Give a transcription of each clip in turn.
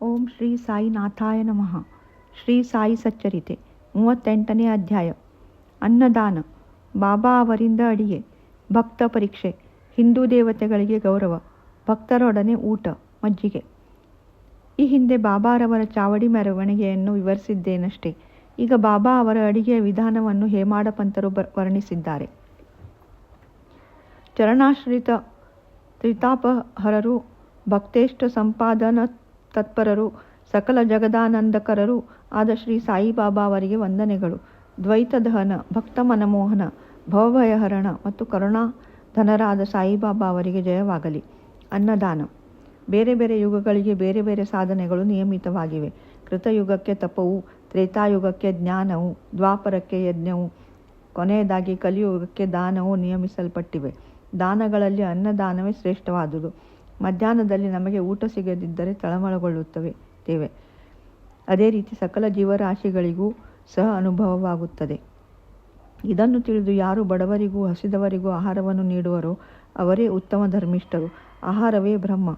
ಓಂ ಶ್ರೀ ಸಾಯಿನಾಥಾಯ ನಮಃ. ಶ್ರೀ ಸಾಯಿ ಸಚ್ಚರಿತೆ 38ನೇ ಅಧ್ಯಾಯ. ಅನ್ನದಾನ. ಬಾಬಾ ಅವರಿಂದ ಅಡಿಗೆ. ಭಕ್ತ ಪರೀಕ್ಷೆ. ಹಿಂದೂ ದೇವತೆಗಳಿಗೆ ಗೌರವ. ಭಕ್ತರೊಡನೆ ಊಟ, ಮಜ್ಜಿಗೆ. ಈ ಹಿಂದೆ ಬಾಬಾರವರ ಚಾವಡಿ ಮೆರವಣಿಗೆಯನ್ನು ವಿವರಿಸಿದ್ದೇನಷ್ಟೇ. ಈಗ ಬಾಬಾ ಅವರ ಅಡಿಗೆಯ ವಿಧಾನವನ್ನು ಹೇಮಾಡ ಪಂತರು ವರ್ಣಿಸಿದ್ದಾರೆ. ಚರಣಾಶ್ರಿತ ತ್ರಿತಾಪಹರರು, ಭಕ್ತೇಷ್ಟ ಸಂಪಾದನ ತತ್ಪರರು, ಸಕಲ ಜಗದಾನಂದಕರರು ಆದ ಶ್ರೀ ಸಾಯಿಬಾಬಾ ಅವರಿಗೆ ವಂದನೆಗಳು. ದ್ವೈತ ದಹನ, ಭಕ್ತ ಮನಮೋಹನ, ಭವಭಯಹರಣ ಮತ್ತು ಕರುಣಾಧನರಾದ ಸಾಯಿಬಾಬಾ ಅವರಿಗೆ ಜಯವಾಗಲಿ. ಅನ್ನದಾನ. ಬೇರೆ ಬೇರೆ ಯುಗಗಳಿಗೆ ಬೇರೆ ಬೇರೆ ಸಾಧನೆಗಳು ನಿಯಮಿತವಾಗಿವೆ. ಕೃತಯುಗಕ್ಕೆ ತಪವು, ತ್ರೇತಾಯುಗಕ್ಕೆ ಜ್ಞಾನವು, ದ್ವಾಪರಕ್ಕೆ ಯಜ್ಞವು, ಕೊನೆಯದಾಗಿ ಕಲಿಯುಗಕ್ಕೆ ದಾನವು ನಿಯಮಿಸಲ್ಪಟ್ಟಿವೆ. ದಾನಗಳಲ್ಲಿ ಅನ್ನದಾನವೇ ಶ್ರೇಷ್ಠವಾದುದು. ಮಧ್ಯಾಹ್ನದಲ್ಲಿ ನಮಗೆ ಊಟ ಸಿಗದಿದ್ದರೆ ತಳಮಳಗೊಳ್ಳುತ್ತೇವೆ. ಅದೇ ರೀತಿ ಸಕಲ ಜೀವರಾಶಿಗಳಿಗೂ ಸಹ ಅನುಭವವಾಗುತ್ತದೆ. ಇದನ್ನು ತಿಳಿದು ಯಾರು ಬಡವರಿಗೂ ಹಸಿದವರಿಗೂ ಆಹಾರವನ್ನು ನೀಡುವರೋ ಅವರೇ ಉತ್ತಮ ಧರ್ಮಿಷ್ಠರು. ಆಹಾರವೇ ಬ್ರಹ್ಮ.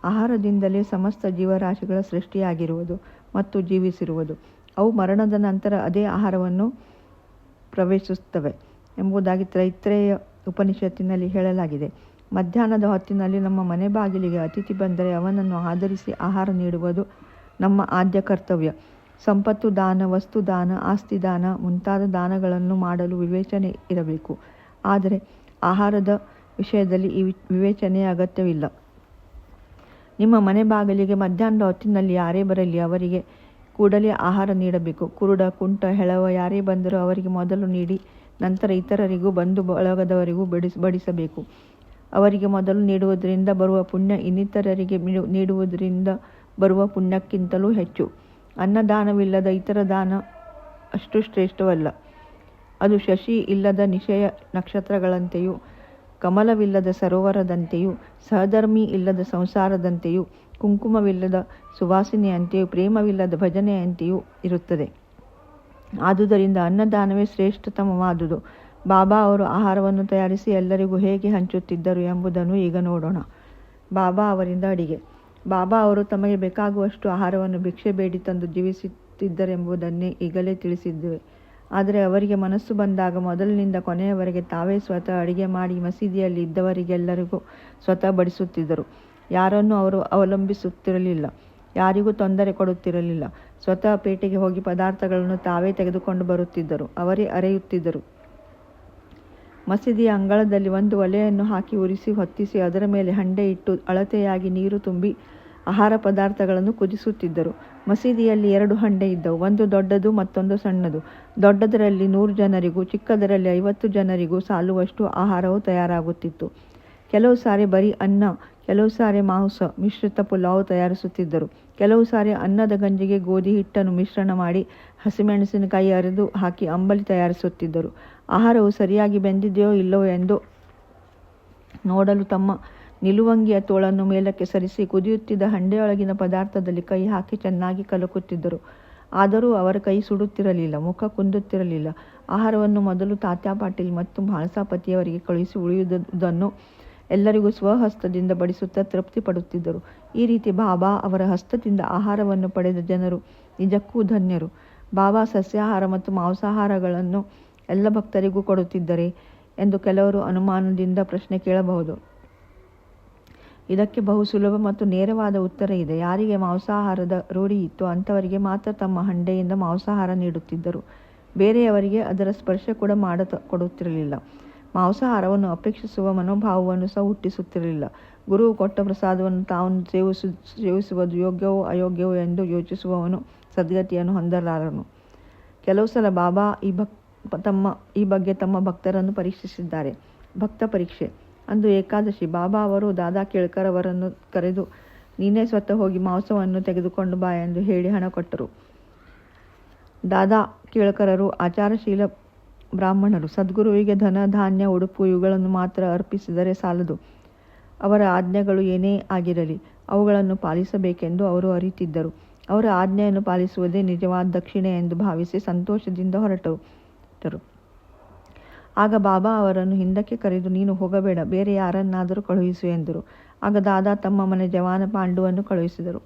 ಆಹಾರದಿಂದಲೇ ಸಮಸ್ತ ಜೀವರಾಶಿಗಳ ಸೃಷ್ಟಿಯಾಗಿರುವುದು ಮತ್ತು ಜೀವಿಸಿರುವುದು. ಅವು ಮರಣದ ನಂತರ ಅದೇ ಆಹಾರವನ್ನು ಪ್ರವೇಶಿಸುತ್ತವೆ ಎಂಬುದಾಗಿ ತೈತ್ರೇಯ ಉಪನಿಷತ್ತಿನಲ್ಲಿ ಹೇಳಲಾಗಿದೆ. ಮಧ್ಯಾಹ್ನದ ಹೊತ್ತಿನಲ್ಲಿ ನಮ್ಮ ಮನೆ ಬಾಗಿಲಿಗೆ ಅತಿಥಿ ಬಂದರೆ ಅವನನ್ನು ಆಧರಿಸಿ ಆಹಾರ ನೀಡುವುದು ನಮ್ಮ ಆದ್ಯ ಕರ್ತವ್ಯ. ಸಂಪತ್ತು ದಾನ, ವಸ್ತು ದಾನ, ಆಸ್ತಿ ದಾನ ಮುಂತಾದ ದಾನಗಳನ್ನು ಮಾಡಲು ವಿವೇಚನೆ ಇರಬೇಕು. ಆದರೆ ಆಹಾರದ ವಿಷಯದಲ್ಲಿ ಈ ವಿವೇಚನೆಯ ಅಗತ್ಯವಿಲ್ಲ. ನಿಮ್ಮ ಮನೆ ಬಾಗಿಲಿಗೆ ಮಧ್ಯಾಹ್ನದ ಹೊತ್ತಿನಲ್ಲಿ ಯಾರೇ ಬರಲಿ ಅವರಿಗೆ ಕೂಡಲೇ ಆಹಾರ ನೀಡಬೇಕು. ಕುರುಡ, ಕುಂಟ, ಹೆಳವ ಯಾರೇ ಬಂದರೂ ಅವರಿಗೆ ಮೊದಲು ನೀಡಿ ನಂತರ ಇತರರಿಗೂ ಬಂಧು ಬಳಗದವರಿಗೂ ಬಡಿಸಬೇಕು. ಅವರಿಗೆ ಮೊದಲು ನೀಡುವುದರಿಂದ ಬರುವ ಪುಣ್ಯ ಇನ್ನಿತರರಿಗೆ ನೀಡುವುದರಿಂದ ಬರುವ ಪುಣ್ಯಕ್ಕಿಂತಲೂ ಹೆಚ್ಚು. ಅನ್ನದಾನವಿಲ್ಲದ ಇತರ ದಾನ ಅಷ್ಟು ಶ್ರೇಷ್ಠವಲ್ಲ. ಅದು ಶಶಿ ಇಲ್ಲದ ನಿಶಯ ನಕ್ಷತ್ರಗಳಂತೆಯೂ, ಕಮಲವಿಲ್ಲದ ಸರೋವರದಂತೆಯೂ, ಸಹಧರ್ಮಿ ಇಲ್ಲದ ಸಂಸಾರದಂತೆಯೂ, ಕುಂಕುಮವಿಲ್ಲದ ಸುವಾಸನೆಯಂತೆಯೂ, ಪ್ರೇಮವಿಲ್ಲದ ಭಜನೆಯಂತೆಯೂ ಇರುತ್ತದೆ. ಆದುದರಿಂದ ಅನ್ನದಾನವೇ ಶ್ರೇಷ್ಠತಮವಾದುದು. ಬಾಬಾ ಅವರು ಆಹಾರವನ್ನು ತಯಾರಿಸಿ ಎಲ್ಲರಿಗೂ ಹೇಗೆ ಹಂಚುತ್ತಿದ್ದರು ಎಂಬುದನ್ನು ಈಗ ನೋಡೋಣ. ಬಾಬಾ ಅವರಿಂದ ಅಡಿಗೆ. ಬಾಬಾ ಅವರು ತಮಗೆ ಬೇಕಾಗುವಷ್ಟು ಆಹಾರವನ್ನು ಭಿಕ್ಷೆ ಬೇಡಿ ತಂದು ಜೀವಿಸುತ್ತಿದ್ದರೆಂಬುದನ್ನೇ ಈಗಲೇ ತಿಳಿಸಿದ್ದೇವೆ. ಆದರೆ ಅವರಿಗೆ ಮನಸ್ಸು ಬಂದಾಗ ಮೊದಲಿನಿಂದ ಕೊನೆಯವರೆಗೆ ತಾವೇ ಸ್ವತಃ ಅಡಿಗೆ ಮಾಡಿ ಮಸೀದಿಯಲ್ಲಿ ಇದ್ದವರಿಗೆಲ್ಲರಿಗೂ ಸ್ವತಃ ಬಡಿಸುತ್ತಿದ್ದರು. ಯಾರನ್ನೂ ಅವರು ಅವಲಂಬಿಸುತ್ತಿರಲಿಲ್ಲ. ಯಾರಿಗೂ ತೊಂದರೆ ಕೊಡುತ್ತಿರಲಿಲ್ಲ. ಸ್ವತಃ ಪೇಟೆಗೆ ಹೋಗಿ ಪದಾರ್ಥಗಳನ್ನು ತಾವೇ ತೆಗೆದುಕೊಂಡು ಬರುತ್ತಿದ್ದರು. ಅವರೇ ಅರೆಯುತ್ತಿದ್ದರು. ಮಸೀದಿಯ ಅಂಗಳದಲ್ಲಿ ಒಂದು ಒಲೆಯನ್ನು ಹಾಕಿ ಉರಿಸಿ ಹೊತ್ತಿಸಿ ಅದರ ಮೇಲೆ ಹಂಡೆ ಇಟ್ಟು ಅಳತೆಯಾಗಿ ನೀರು ತುಂಬಿ ಆಹಾರ ಪದಾರ್ಥಗಳನ್ನು ಕುದಿಸುತ್ತಿದ್ದರು. ಮಸೀದಿಯಲ್ಲಿ 2 ಹಂಡೆ ಇದ್ದವು. ಒಂದು ದೊಡ್ಡದು, ಮತ್ತೊಂದು ಸಣ್ಣದು. ದೊಡ್ಡದರಲ್ಲಿ 100 ಜನರಿಗೂ, ಚಿಕ್ಕದರಲ್ಲಿ 50 ಜನರಿಗೂ ಸಾಲುವಷ್ಟು ಆಹಾರವು ತಯಾರಾಗುತ್ತಿತ್ತು. ಕೆಲವು ಸಾರಿ ಬರೀ ಅನ್ನ, ಕೆಲವು ಸಾರಿ ಮಾಂಸ ಮಿಶ್ರಿತ ಪುಲಾವ್ ತಯಾರಿಸುತ್ತಿದ್ದರು. ಕೆಲವು ಸಾರಿ ಅನ್ನದ ಗಂಜಿಗೆ ಗೋಧಿ ಹಿಟ್ಟನ್ನು ಮಿಶ್ರಣ ಮಾಡಿ ಹಸಿಮೆಣಸಿನಕಾಯಿ ಅರೆದು ಹಾಕಿ ಅಂಬಲಿ ತಯಾರಿಸುತ್ತಿದ್ದರು. ಆಹಾರವು ಸರಿಯಾಗಿ ಬೆಂದಿದೆಯೋ ಇಲ್ಲವೋ ಎಂದು ನೋಡಲು ತಮ್ಮ ನಿಲುವಂಗಿಯ ತೋಳನ್ನು ಮೇಲಕ್ಕೆ ಸರಿಸಿ ಕುದಿಯುತ್ತಿದ್ದ ಹಂಡೆಯೊಳಗಿನ ಪದಾರ್ಥದಲ್ಲಿ ಕೈ ಹಾಕಿ ಚೆನ್ನಾಗಿ ಕಲಕುತ್ತಿದ್ದರು. ಆದರೂ ಅವರ ಕೈ ಸುಡುತ್ತಿರಲಿಲ್ಲ, ಮುಖ ಕುಂದುತ್ತಿರಲಿಲ್ಲ. ಆಹಾರವನ್ನು ಮೊದಲು ತಾತ್ಯಾ ಪಾಟೀಲ್ ಮತ್ತು ಮಾಳಸಾಪತಿಯವರಿಗೆ ಕಳುಹಿಸಿ ಉಳಿಯುವುದನ್ನು ಎಲ್ಲರಿಗೂ ಸ್ವಹಸ್ತದಿಂದ ಬಡಿಸುತ್ತಾ ತೃಪ್ತಿ ಪಡುತ್ತಿದ್ದರು. ಈ ರೀತಿ ಬಾಬಾ ಅವರ ಹಸ್ತದಿಂದ ಆಹಾರವನ್ನು ಪಡೆದ ಜನರು ನಿಜಕ್ಕೂ ಧನ್ಯರು. ಬಾಬಾ ಸಸ್ಯಾಹಾರ ಮತ್ತು ಮಾಂಸಾಹಾರಗಳನ್ನು ಎಲ್ಲ ಭಕ್ತರಿಗೂ ಕೊಡುತ್ತಿದ್ದರೆ ಎಂದು ಕೆಲವರು ಅನುಮಾನದಿಂದ ಪ್ರಶ್ನೆ ಕೇಳಬಹುದು. ಇದಕ್ಕೆ ಬಹು ಸುಲಭ ಮತ್ತು ನೇರವಾದ ಉತ್ತರ ಇದೆ. ಯಾರಿಗೆ ಮಾಂಸಾಹಾರದ ರೂಢಿ ಇತ್ತು ಅಂಥವರಿಗೆ ಮಾತ್ರ ತಮ್ಮ ಹಂಡೆಯಿಂದ ಮಾಂಸಾಹಾರ ನೀಡುತ್ತಿದ್ದರು. ಬೇರೆಯವರಿಗೆ ಅದರ ಸ್ಪರ್ಶ ಕೂಡ ಕೊಡುತ್ತಿರಲಿಲ್ಲ. ಮಾಂಸಾಹಾರವನ್ನು ಅಪೇಕ್ಷಿಸುವ ಮನೋಭಾವವನ್ನು ಸಹ ಹುಟ್ಟಿಸುತ್ತಿರಲಿಲ್ಲ. ಗುರುವು ಕೊಟ್ಟ ಪ್ರಸಾದವನ್ನು ತಾನು ಸೇವಿಸುವುದು ಯೋಗ್ಯವೋ ಅಯೋಗ್ಯವೋ ಎಂದು ಯೋಚಿಸುವವನು ಸದ್ಗತಿಯನ್ನು ಹೊಂದಲಾರನು. ಕೆಲವು ಸಲ ಬಾಬಾ ಈ ಬಗ್ಗೆ ತಮ್ಮ ಭಕ್ತರನ್ನು ಪರೀಕ್ಷಿಸಿದ್ದಾರೆ. ಭಕ್ತ ಪರೀಕ್ಷೆ. ಅಂದು ಏಕಾದಶಿ. ಬಾಬಾ ಅವರು ದಾದಾ ಕೇಳ್ಕರ್ ಅವರನ್ನು ಕರೆದು ನೀನೇ ಸ್ವತಃ ಹೋಗಿ ಮಾಂಸವನ್ನು ತೆಗೆದುಕೊಂಡು ಬಾ ಎಂದು ಹೇಳಿ ಹಣ ಕೊಟ್ಟರು. ದಾದಾ ಕೇಳ್ಕರರು ಆಚಾರಶೀಲ ಬ್ರಾಹ್ಮಣರು. ಸದ್ಗುರುವಿಗೆ ಧನ, ಧಾನ್ಯ, ಉಡುಪು ಇವುಗಳನ್ನು ಮಾತ್ರ ಅರ್ಪಿಸಿದರೆ ಸಾಲದು. ಅವರ ಆಜ್ಞೆಗಳು ಏನೇ ಆಗಿರಲಿ ಅವುಗಳನ್ನು ಪಾಲಿಸಬೇಕೆಂದು ಅವರು ಅರಿತಿದ್ದರು. ಅವರ ಆಜ್ಞೆಯನ್ನು ಪಾಲಿಸುವುದೇ ನಿಜವಾದ ದಕ್ಷಿಣೆ ಎಂದು ಭಾವಿಸಿ ಸಂತೋಷದಿಂದ ಹೊರಟರು. ಆಗ ಬಾಬಾ ಅವರನ್ನು ಹಿಂದಕ್ಕೆ ಕರೆದು ನೀನು ಹೋಗಬೇಡ, ಬೇರೆ ಯಾರನ್ನಾದರೂ ಕಳುಹಿಸು ಎಂದರು. ಆಗ ದಾದಾ ತಮ್ಮ ಮನೆ ಜವಾನ ಪಾಂಡುವನ್ನು ಕಳುಹಿಸಿದರು.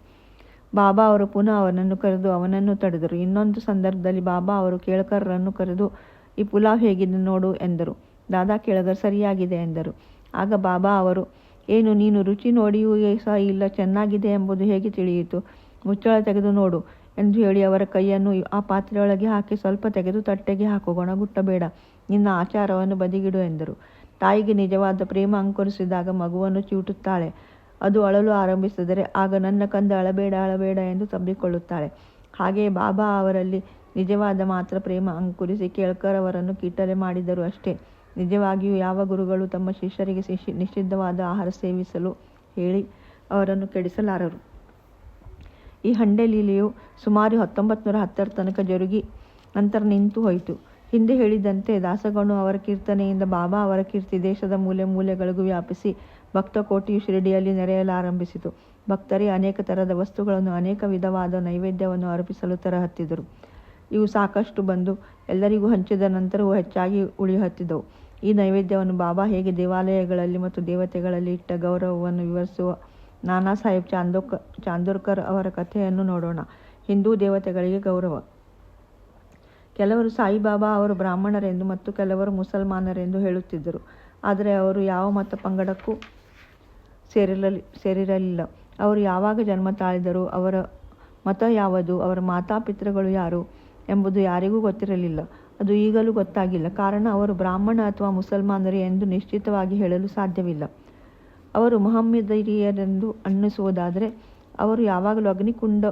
ಬಾಬಾ ಅವರು ಪುನಃ ಅವನನ್ನು ಕರೆದು ಅವನನ್ನು ತಡೆದರು. ಇನ್ನೊಂದು ಸಂದರ್ಭದಲ್ಲಿ ಬಾಬಾ ಅವರು ಕೇಳ್ಕರನ್ನು ಕರೆದು ಈ ಪುಲಾವ್ ಹೇಗಿದೆ ನೋಡು ಎಂದರು. ದಾದಾ ಕೇಳಗರ್ ಸರಿಯಾಗಿದೆ ಎಂದರು. ಆಗ ಬಾಬಾ ಅವರು, ಏನು ನೀನು ರುಚಿ ನೋಡಿಯೂ ಸಹ ಇಲ್ಲ ಚೆನ್ನಾಗಿದೆ ಎಂಬುದು ಹೇಗೆ ತಿಳಿಯಿತು? ಮುಚ್ಚಳ ತೆಗೆದು ನೋಡು ಎಂದು ಹೇಳಿ ಅವರ ಕೈಯನ್ನು ಆ ಪಾತ್ರೆಯೊಳಗೆ ಹಾಕಿ ಸ್ವಲ್ಪ ತೆಗೆದು ತಟ್ಟೆಗೆ ಹಾಕು, ಗೊಣಗುಟ್ಟಬೇಡ, ನಿನ್ನ ಆಚಾರವನ್ನು ಬದಿಗಿಡು ಎಂದರು. ತಾಯಿಗೆ ನಿಜವಾದ ಪ್ರೇಮ ಅಂಕುರಿಸಿದಾಗ ಮಗುವನ್ನು ಚಿವುಟುತ್ತಾಳೆ. ಅದು ಅಳಲು ಆರಂಭಿಸಿದರೆ ಆಗ ನನ್ನ ಕಂದ ಅಳಬೇಡ ಅಳಬೇಡ ಎಂದು ತಬ್ಬಿಕೊಳ್ಳುತ್ತಾಳೆ. ಹಾಗೆಯೇ ಬಾಬಾ ಅವರಲ್ಲಿ ನಿಜವಾದ ಮಾತ್ರ ಪ್ರೇಮ ಅಂಕುರಿಸಿ ಕೇಳ್ಕರ್ ಅವರನ್ನು ಕಿಟ್ಟಲೆ ಮಾಡಿದರು ಅಷ್ಟೇ. ನಿಜವಾಗಿಯೂ ಯಾವ ಗುರುಗಳು ತಮ್ಮ ಶಿಷ್ಯರಿಗೆ ನಿಷಿದ್ಧವಾದ ಆಹಾರ ಸೇವಿಸಲು ಹೇಳಿ ಅವರನ್ನು ಕೆಡಿಸಲಾರರು. ಈ ಹಂಡೆ ಲೀಲೆಯು ಸುಮಾರು 1910 ತನಕ ಜರುಗಿ ನಂತರ ನಿಂತು ಹೋಯಿತು. ಹಿಂದೆ ಹೇಳಿದಂತೆ ದಾಸಗಣು ಅವರ ಕೀರ್ತನೆಯಿಂದ ಬಾಬಾ ಅವರ ಕೀರ್ತಿ ದೇಶದ ಮೂಲೆ ಮೂಲೆಗಳಿಗೂ ವ್ಯಾಪಿಸಿ ಭಕ್ತಕೋಟಿಯು ಶಿರಡಿಯಲ್ಲಿ ನೆರೆಯಲಾರಂಭಿಸಿತು. ಭಕ್ತರೇ ಅನೇಕ ಥರದ ವಸ್ತುಗಳನ್ನು ಅನೇಕ ವಿಧವಾದ ನೈವೇದ್ಯವನ್ನು ಅರ್ಪಿಸಲು ತರಹತ್ತಿದರು. ಇವು ಸಾಕಷ್ಟು ಬಂದು ಎಲ್ಲರಿಗೂ ಹಂಚಿದ ನಂತರವೂ ಹೆಚ್ಚಾಗಿ ಉಳಿಹತ್ತಿದವು. ಈ ನೈವೇದ್ಯವನ್ನು ಬಾಬಾ ಹೇಗೆ ದೇವಾಲಯಗಳಲ್ಲಿ ಮತ್ತು ದೇವತೆಗಳಲ್ಲಿ ಇಟ್ಟ ಗೌರವವನ್ನು ವಿವರಿಸುವ ನಾನಾ ಸಾಹೇಬ್ ಚಾಂದೋರ್ಕರ್ ಅವರ ಕಥೆಯನ್ನು ನೋಡೋಣ. ಹಿಂದೂ ದೇವತೆಗಳಿಗೆ ಗೌರವ. ಕೆಲವರು ಸಾಯಿಬಾಬಾ ಅವರು ಬ್ರಾಹ್ಮಣರೆಂದು ಮತ್ತು ಕೆಲವರು ಮುಸಲ್ಮಾನರೆಂದು ಹೇಳುತ್ತಿದ್ದರು. ಆದರೆ ಅವರು ಯಾವ ಮತ ಪಂಗಡಕ್ಕೂ ಸೇರಿರಲಿಲ್ಲ. ಅವರು ಯಾವಾಗ ಜನ್ಮ ತಾಳಿದರು, ಅವರ ಮತ ಯಾವುದು, ಅವರ ಮಾತಾಪಿತೃಗಳು ಯಾರು ಎಂಬುದು ಯಾರಿಗೂ ಗೊತ್ತಿರಲಿಲ್ಲ. ಅದು ಈಗಲೂ ಗೊತ್ತಾಗಿಲ್ಲ. ಕಾರಣ ಅವರು ಬ್ರಾಹ್ಮಣ ಅಥವಾ ಮುಸಲ್ಮಾನರು ಎಂದು ನಿಶ್ಚಿತವಾಗಿ ಹೇಳಲು ಸಾಧ್ಯವಿಲ್ಲ. ಅವರು ಮೊಹಮ್ಮದೀಯರೆಂದು ಅನ್ನಿಸುವುದಾದರೆ ಅವರು ಯಾವಾಗಲೂ ಅಗ್ನಿಕುಂಡ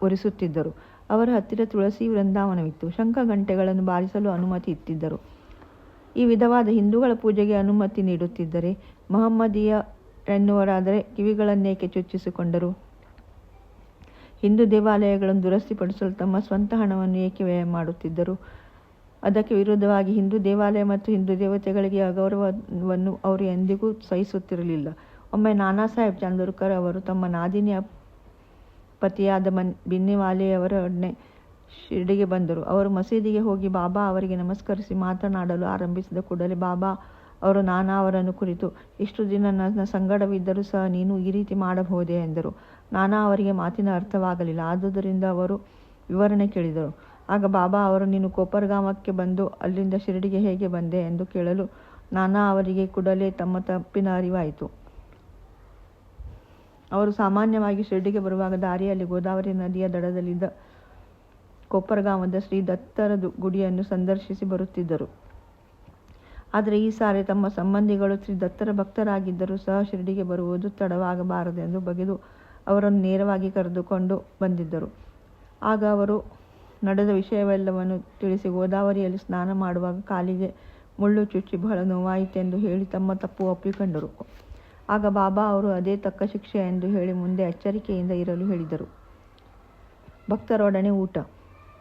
ಒರೆಸುತ್ತಿದ್ದರು. ಅವರ ಹತ್ತಿರ ತುಳಸಿ ವೃಂದಾವನವಿತ್ತು. ಶಂಖ ಗಂಟೆಗಳನ್ನು ಬಾರಿಸಲು ಅನುಮತಿ ಇತ್ತಿದ್ದರು. ಈ ವಿಧವಾದ ಹಿಂದೂಗಳ ಪೂಜೆಗೆ ಅನುಮತಿ ನೀಡುತ್ತಿದ್ದರೆ ಮೊಹಮ್ಮದೀಯರೆನ್ನುವರಾದರೆ ಕಿವಿಗಳನ್ನೇಕೆ ಚುಚ್ಚಿಸಿಕೊಂಡರು? ಹಿಂದೂ ದೇವಾಲಯಗಳನ್ನು ದುರಸ್ತಿಪಡಿಸಲು ತಮ್ಮ ಸ್ವಂತ ಹಣವನ್ನು ಏಕೆ ವ್ಯಯ ಮಾಡುತ್ತಿದ್ದರು? ಅದಕ್ಕೆ ವಿರುದ್ಧವಾಗಿ ಹಿಂದೂ ದೇವಾಲಯ ಮತ್ತು ಹಿಂದೂ ದೇವತೆಗಳಿಗೆ ಅಗೌರವವನ್ನು ಅವರು ಎಂದಿಗೂ ಸಹಿಸುತ್ತಿರಲಿಲ್ಲ. ಒಮ್ಮೆ ನಾನಾ ಸಾಹೇಬ್ ಚಾಂದೋರ್ಕರ್ ಅವರು ತಮ್ಮ ನಾದಿನಿಯ ಪತಿಯಾದ ಬಿನ್ನಿವಾಲೆಯವರೊಡನೆ ಶಿರಡಿಗೆ ಬಂದರು. ಅವರು ಮಸೀದಿಗೆ ಹೋಗಿ ಬಾಬಾ ಅವರಿಗೆ ನಮಸ್ಕರಿಸಿ ಮಾತನಾಡಲು ಆರಂಭಿಸಿದ ಕೂಡಲೇ ಬಾಬಾ ಅವರು ನಾನಾ ಅವರನ್ನು ಕುರಿತು, ಇಷ್ಟು ದಿನ ನನ್ನ ಸಂಗಡವಿದ್ದರೂ ಸಹ ನೀನು ಈ ರೀತಿ ಮಾಡಬಹುದೇ ಎಂದರು. ನಾನಾ ಅವರಿಗೆ ಮಾತಿನ ಅರ್ಥವಾಗಲಿಲ್ಲ. ಆದುದರಿಂದ ಅವರು ವಿವರಣೆ ಕೇಳಿದರು. ಆಗ ಬಾಬಾ ಅವರು, ನೀನು ಕೋಪರ್ಗಾಮಕ್ಕೆ ಬಂದು ಅಲ್ಲಿಂದ ಶಿರಡಿಗೆ ಹೇಗೆ ಬಂದೆ ಎಂದು ಕೇಳಲು ನಾನಾ ಅವರಿಗೆ ಕೂಡಲೇ ತಮ್ಮ ತಪ್ಪಿನ ಅರಿವಾಯಿತು. ಅವರು ಸಾಮಾನ್ಯವಾಗಿ ಶಿರಡಿಗೆ ಬರುವಾಗ ದಾರಿಯಲ್ಲಿ ಗೋದಾವರಿ ನದಿಯ ದಡದಲ್ಲಿದ್ದ ಕೋಪರ್ಗಾಮದ ಶ್ರೀ ದತ್ತರ ಗುಡಿಯನ್ನು ಸಂದರ್ಶಿಸಿ ಬರುತ್ತಿದ್ದರು. ಆದರೆ ಈ ಸಾರಿ ತಮ್ಮ ಸಂಬಂಧಿಗಳು ಶ್ರೀ ದತ್ತರ ಭಕ್ತರಾಗಿದ್ದರೂ ಸಹ ಶಿರಡಿಗೆ ಬರುವುದು ತಡವಾಗಬಾರದೆಂದು ಬಗೆದು ಅವರನ್ನು ನೇರವಾಗಿ ಕರೆದುಕೊಂಡು ಬಂದಿದ್ದರು. ಆಗ ಅವರು ನಡೆದ ವಿಷಯವೆಲ್ಲವನ್ನು ತಿಳಿಸಿ ಗೋದಾವರಿಯಲ್ಲಿ ಸ್ನಾನ ಮಾಡುವಾಗ ಕಾಲಿಗೆ ಮುಳ್ಳು ಚುಚ್ಚಿ ಬಹಳ ನೋವಾಯಿತೆಂದು ಹೇಳಿ ತಮ್ಮ ತಪ್ಪು ಒಪ್ಪಿಕೊಂಡರು. ಆಗ ಬಾಬಾ ಅವರು ಅದೇ ತಕ್ಕ ಶಿಕ್ಷೆ ಎಂದು ಹೇಳಿ ಮುಂದೆ ಎಚ್ಚರಿಕೆಯಿಂದ ಇರಲು ಹೇಳಿದರು. ಭಕ್ತರೊಡನೆ ಊಟ.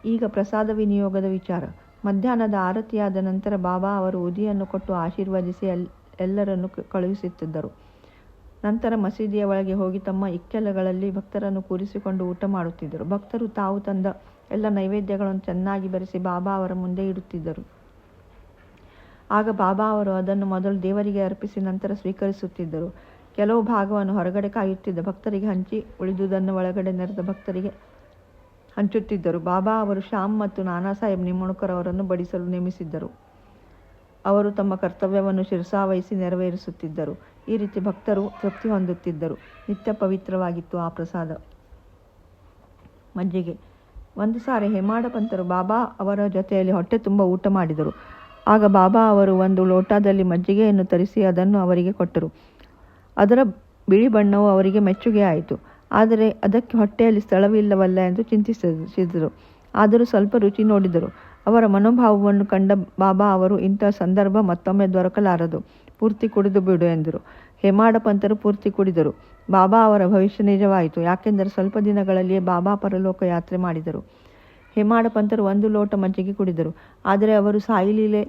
ಈಗ ಪ್ರಸಾದ ವಿನಿಯೋಗದ ವಿಚಾರ. ಮಧ್ಯಾಹ್ನದ ಆರತಿಯಾದ ನಂತರ ಬಾಬಾ ಅವರು ಉದಿಯನ್ನು ಕೊಟ್ಟು ಆಶೀರ್ವದಿಸಿ ಎಲ್ಲರನ್ನು ಕಳುಹಿಸುತ್ತಿದ್ದರು. ನಂತರ ಮಸೀದಿಯ ಒಳಗೆ ಹೋಗಿ ತಮ್ಮ ಇಕ್ಕೆಲಗಳಲ್ಲಿ ಭಕ್ತರನ್ನು ಕೂರಿಸಿಕೊಂಡು ಊಟ ಮಾಡುತ್ತಿದ್ದರು. ಭಕ್ತರು ತಾವು ತಂದ ಎಲ್ಲ ನೈವೇದ್ಯಗಳನ್ನು ಚೆನ್ನಾಗಿ ಬೆರೆಸಿ ಬಾಬಾ ಅವರ ಮುಂದೆ ಇಡುತ್ತಿದ್ದರು. ಆಗ ಬಾಬಾ ಅವರು ಅದನ್ನು ಮೊದಲು ದೇವರಿಗೆ ಅರ್ಪಿಸಿ ನಂತರ ಸ್ವೀಕರಿಸುತ್ತಿದ್ದರು. ಕೆಲವು ಭಾಗವನ್ನು ಹೊರಗಡೆ ಕಾಯುತ್ತಿದ್ದ ಭಕ್ತರಿಗೆ ಹಂಚಿ ಉಳಿದುದನ್ನು ಒಳಗಡೆ ನೆರೆದ ಭಕ್ತರಿಗೆ ಹಂಚುತ್ತಿದ್ದರು. ಬಾಬಾ ಅವರು ಶ್ಯಾಮ್ ಮತ್ತು ನಾನಾ ಸಾಹೇಬ್ ನಿಂಬಣಕರ್ ಅವರನ್ನು ಬಡಿಸಲು ನೇಮಿಸಿದ್ದರು. ಅವರು ತಮ್ಮ ಕರ್ತವ್ಯವನ್ನು ಶಿರಸಾವಹಿಸಿ ನೆರವೇರಿಸುತ್ತಿದ್ದರು. ಈ ರೀತಿ ಭಕ್ತರು ತೃಪ್ತಿ ಹೊಂದುತ್ತಿದ್ದರು. ನಿತ್ಯ ಪವಿತ್ರವಾಗಿತ್ತು ಆ ಪ್ರಸಾದ. ಮಜ್ಜಿಗೆ. ಒಂದು ಸಾರಿ ಹೇಮಾಡ ಪಂತರು ಬಾಬಾ ಅವರ ಜೊತೆಯಲ್ಲಿ ಹೊಟ್ಟೆ ತುಂಬ ಊಟ ಮಾಡಿದರು. ಆಗ ಬಾಬಾ ಅವರು ಒಂದು ಲೋಟದಲ್ಲಿ ಮಜ್ಜಿಗೆಯನ್ನು ತರಿಸಿ ಅದನ್ನು ಅವರಿಗೆ ಕೊಟ್ಟರು. ಅದರ ಬಿಳಿ ಬಣ್ಣವು ಅವರಿಗೆ ಮೆಚ್ಚುಗೆ ಆಯಿತು. ಆದರೆ ಅದಕ್ಕೆ ಹೊಟ್ಟೆಯಲ್ಲಿ ಸ್ಥಳವಿಲ್ಲವಲ್ಲ ಎಂದು ಚಿಂತಿಸಿದರು. ಆದರೂ ಸ್ವಲ್ಪ ರುಚಿ ನೋಡಿದರು. ಅವರ ಮನೋಭಾವವನ್ನು ಕಂಡ ಬಾಬಾ ಅವರು, ಇಂಥ ಸಂದರ್ಭ ಮತ್ತೊಮ್ಮೆ ದೊರಕಲಾರದು, ಪೂರ್ತಿ ಕುಡಿದು ಬಿಡು ಎಂದರು. ಹೇಮಾಡ ಪಂತರು ಪೂರ್ತಿ ಕುಡಿದರು. ಬಾಬಾ ಅವರ ಭವಿಷ್ಯ ನಿಜವಾಯಿತು. ಯಾಕೆಂದರೆ ಸ್ವಲ್ಪ ದಿನಗಳಲ್ಲಿಯೇ ಬಾಬಾ ಪರಲೋಕ ಯಾತ್ರೆ ಮಾಡಿದರು. ಹೇಮಾಡ ಪಂತರು 1 ಲೋಟ ಮಜ್ಜಿಗೆ ಕುಡಿದರು. ಆದರೆ ಅವರು ಸಾಯಿಲೀಲೆ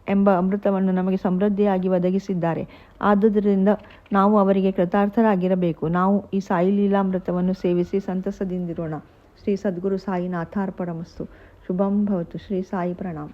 ಎಂಬ ಅಮೃತವನ್ನು ನಮಗೆ ಸಮೃದ್ಧಿಯಾಗಿ ಒದಗಿಸಿದ್ದಾರೆ. ಆದುದರಿಂದ ನಾವು ಅವರಿಗೆ ಕೃತಾರ್ಥರಾಗಿರಬೇಕು. ನಾವು ಈ ಸಾಯಿಲೀಲಾಮೃತವನ್ನು ಸೇವಿಸಿ ಸಂತಸದಿಂದಿರೋಣ. ಶ್ರೀ ಸದ್ಗುರು ಸಾಯಿನಾಥಾರ್ಪಣಮಸ್ತು. ಶುಭಂ ಭವತು. ಶ್ರೀ ಸಾಯಿ ಪ್ರಣಾಮ್.